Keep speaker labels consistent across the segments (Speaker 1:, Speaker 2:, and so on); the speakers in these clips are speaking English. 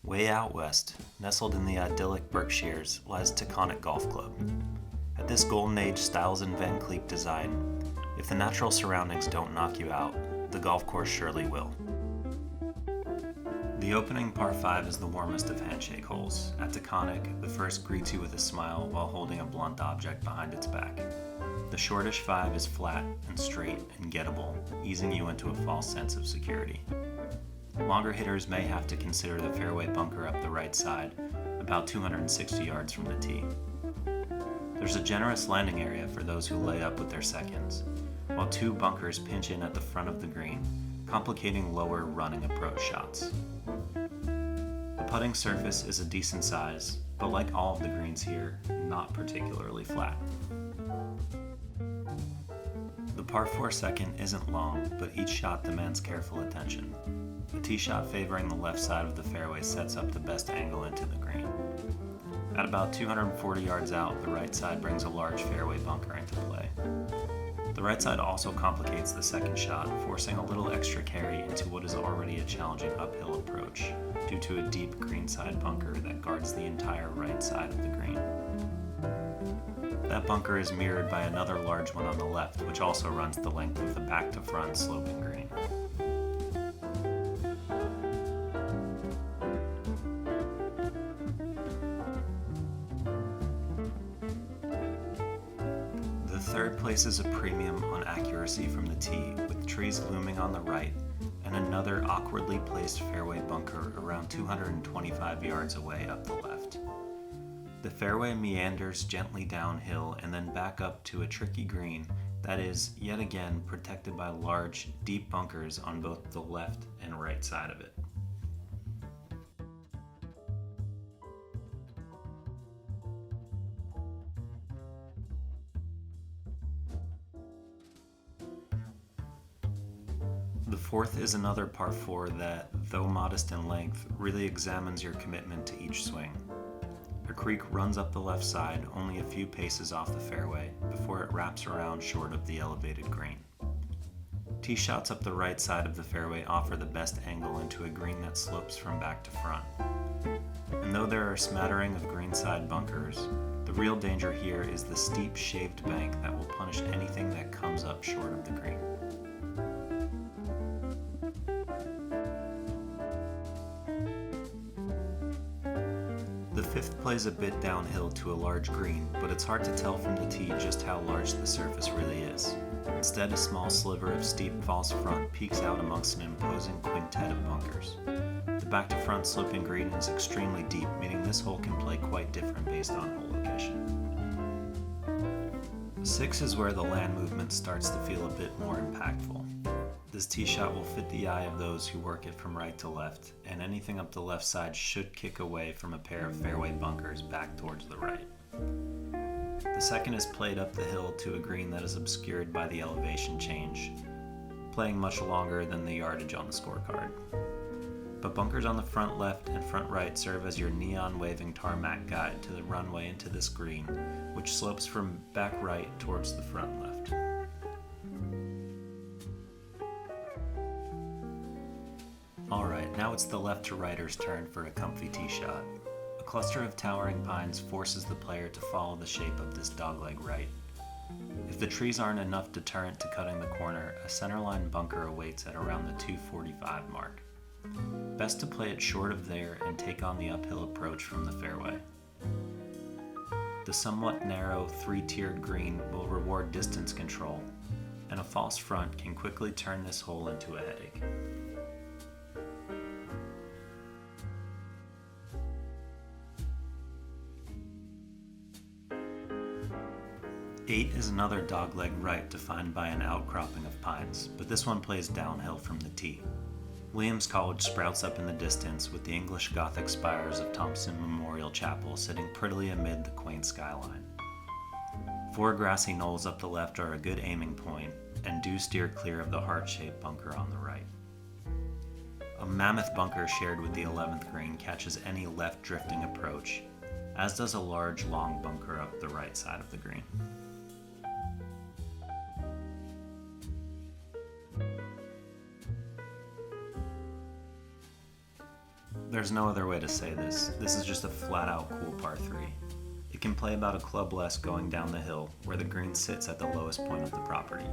Speaker 1: Way out west, nestled in the idyllic Berkshires, lies Taconic Golf Club. At this golden age Stiles Van Kleek design, if the natural surroundings don't knock you out, the golf course surely will. The opening par 5 is the warmest of handshake holes. At Taconic, the first greets you with a smile while holding a blunt object behind its back. The shortish 5 is flat and straight and gettable, easing you into a false sense of security. Longer hitters may have to consider the fairway bunker up the right side, about 260 yards from the tee. There's a generous landing area for those who lay up with their seconds, while 2 bunkers pinch in at the front of the green, complicating lower running approach shots. The putting surface is a decent size, but like all of the greens here, not particularly flat. The par 4 second isn't long, but each shot demands careful attention. A tee shot favoring the left side of the fairway sets up the best angle into the green. At about 240 yards out, the right side brings a large fairway bunker into play. The right side also complicates the second shot, forcing a little extra carry into what is already a challenging uphill approach due to a deep greenside bunker that guards the entire right side of the green. That bunker is mirrored by another large one on the left, which also runs the length of the back-to-front sloping green. The third places a premium on accuracy from the tee, with trees looming on the right and another awkwardly placed fairway bunker around 225 yards away up the left. The fairway meanders gently downhill and then back up to a tricky green that is, yet again, protected by large, deep bunkers on both the left and right side of it. The fourth is another par 4 that, though modest in length, really examines your commitment to each swing. A creek runs up the left side only a few paces off the fairway before it wraps around short of the elevated green. Tee shots up the right side of the fairway offer the best angle into a green that slopes from back to front. And though there are a smattering of greenside bunkers, the real danger here is the steep shaved bank that will punish anything that comes up short of the green. The fifth plays a bit downhill to a large green, but it's hard to tell from the tee just how large the surface really is. Instead, a small sliver of steep false front peeks out amongst an imposing quintet of bunkers. The back-to-front sloping green is extremely deep, meaning this hole can play quite different based on hole location. 6 is where the land movement starts to feel a bit more impactful. This tee shot will fit the eye of those who work it from right to left, and anything up the left side should kick away from a pair of fairway bunkers back towards the right. The second is played up the hill to a green that is obscured by the elevation change, playing much longer than the yardage on the scorecard. But bunkers on the front left and front right serve as your neon waving tarmac guide to the runway into this green, which slopes from back right towards the front left. Alright, now it's the left to righter's turn for a comfy tee shot. A cluster of towering pines forces the player to follow the shape of this dogleg right. If the trees aren't enough deterrent to cutting the corner, a centerline bunker awaits at around the 245 mark. Best to play it short of there and take on the uphill approach from the fairway. The somewhat narrow 3-tiered green will reward distance control, and a false front can quickly turn this hole into a headache. Eight is another dogleg right defined by an outcropping of pines, but this one plays downhill from the tee. Williams College sprouts up in the distance with the English Gothic spires of Thompson Memorial Chapel sitting prettily amid the quaint skyline. 4 grassy knolls up the left are a good aiming point, and do steer clear of the heart-shaped bunker on the right. A mammoth bunker shared with the 11th green catches any left drifting approach, as does a large, long bunker up the right side of the green. There's no other way to say this. This is just a flat-out cool par 3. It can play about a club less going down the hill, where the green sits at the lowest point of the property.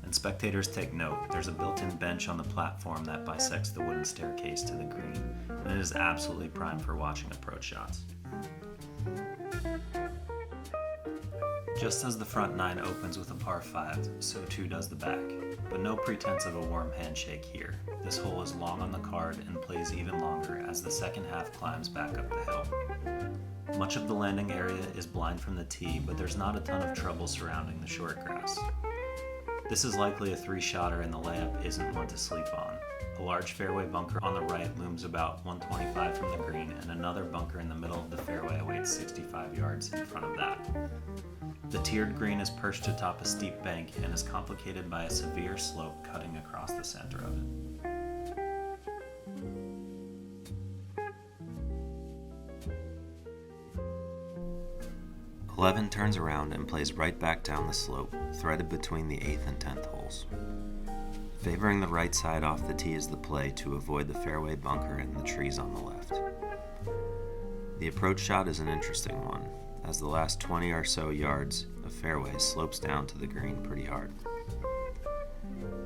Speaker 1: And spectators take note, there's a built-in bench on the platform that bisects the wooden staircase to the green, and it is absolutely prime for watching approach shots. Just as the front 9 opens with a par 5, so too does the back. But no pretense of a warm handshake here. This hole is long on the card and plays even longer as the second half climbs back up the hill. Much of the landing area is blind from the tee, but there's not a ton of trouble surrounding the short grass. This is likely a 3-shotter and the layup isn't one to sleep on. A large fairway bunker on the right looms about 125 from the green, and another bunker in the middle of the fairway awaits 65 yards in front of that. The tiered green is perched atop a steep bank and is complicated by a severe slope cutting across the center of it. "11 turns around and plays right back down the slope, threaded between the 8th and 10th holes. Favoring the right side off the tee is the play to avoid the fairway bunker and the trees on the left. The approach shot is an interesting one, as the last 20 or so yards of fairway slopes down to the green pretty hard.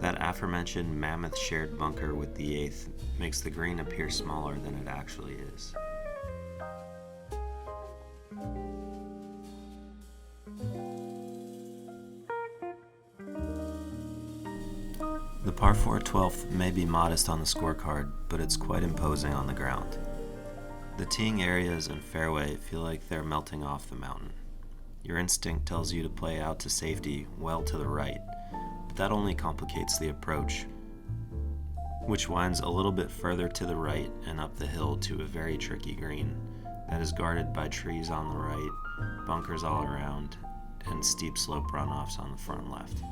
Speaker 1: That aforementioned mammoth shared bunker with the 8th makes the green appear smaller than it actually is. The par 4 12th may be modest on the scorecard, but it's quite imposing on the ground. The teeing areas and fairway feel like they're melting off the mountain. Your instinct tells you to play out to safety well to the right, but that only complicates the approach, which winds a little bit further to the right and up the hill to a very tricky green that is guarded by trees on the right, bunkers all around, and steep slope runoffs on the front left.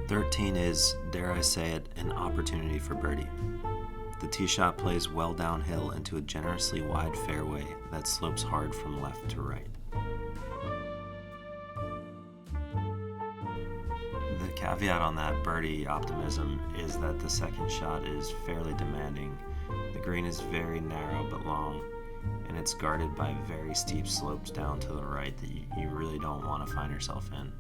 Speaker 1: "13 is, dare I say it, an opportunity for birdie. The tee shot plays well downhill into a generously wide fairway that slopes hard from left to right. The caveat on that birdie optimism is that the second shot is fairly demanding. The green is very narrow but long, and it's guarded by very steep slopes down to the right that you really don't want to find yourself in.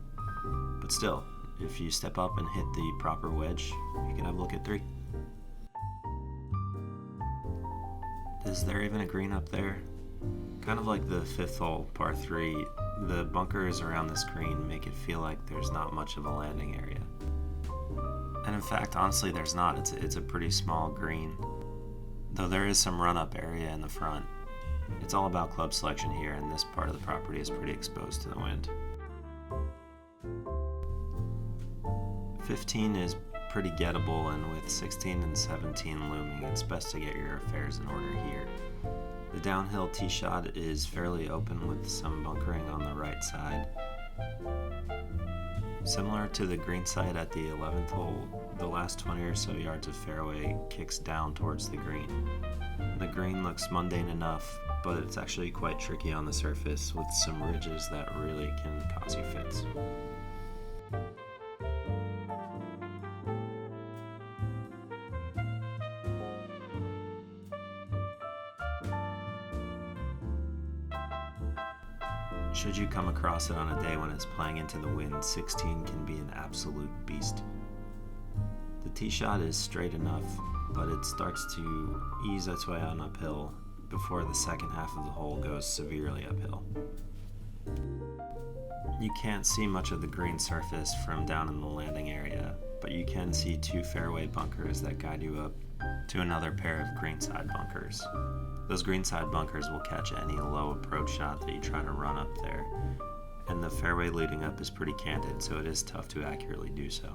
Speaker 1: But still, if you step up and hit the proper wedge, you can have a look at 3. Is there even a green up there? Kind of like the 5th hole, par 3, the bunkers around this green make it feel like there's not much of a landing area. And in fact, honestly, there's not. It's a pretty small green, though there is some run-up area in the front. It's all about club selection here, and this part of the property is pretty exposed to the wind. 15 is pretty gettable, and with 16 and 17 looming, it's best to get your affairs in order here. The downhill tee shot is fairly open with some bunkering on the right side. Similar to the green side at the 11th hole, the last 20 or so yards of fairway kicks down towards the green. The green looks mundane enough, but it's actually quite tricky on the surface with some ridges that really can cause you fits. Should you come across it on a day when it's playing into the wind, 16 can be an absolute beast. The tee shot is straight enough, but it starts to ease its way on uphill before the second half of the hole goes severely uphill. You can't see much of the green surface from down in the landing area, but you can see 2 fairway bunkers that guide you up to another pair of greenside bunkers. Those greenside bunkers will catch any low approach shot that you try to run up there, and the fairway leading up is pretty candid, so it is tough to accurately do so.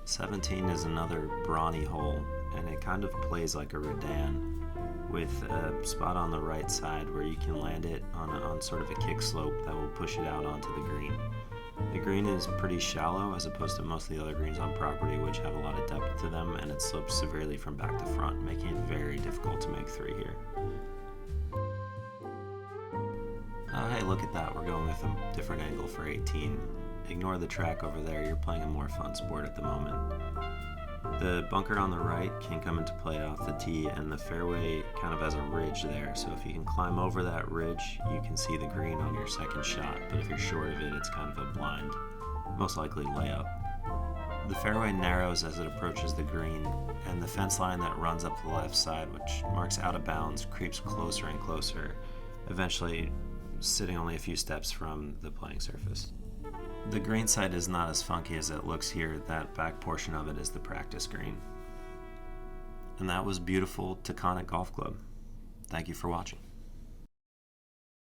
Speaker 1: 17 is another brawny hole, and it kind of plays like a Redan, with a spot on the right side where you can land it on sort of a kick slope that will push it out onto the green. The green is pretty shallow as opposed to most of the other greens on property, which have a lot of depth to them, and it slopes severely from back to front, making it very difficult to make 3 here. Hey, look at that, we're going with a different angle for 18. Ignore the track over there, you're playing a more fun sport at the moment. The bunker on the right can come into play off the tee, and the fairway kind of has a ridge there, so if you can climb over that ridge, you can see the green on your second shot, but if you're short of it, it's kind of a blind, most likely layup. The fairway narrows as it approaches the green, and the fence line that runs up the left side, which marks out of bounds, creeps closer and closer, eventually sitting only a few steps from the playing surface. The green side is not as funky as it looks here. That back portion of it is the practice green. And that was beautiful Taconic Golf Club. Thank you for watching.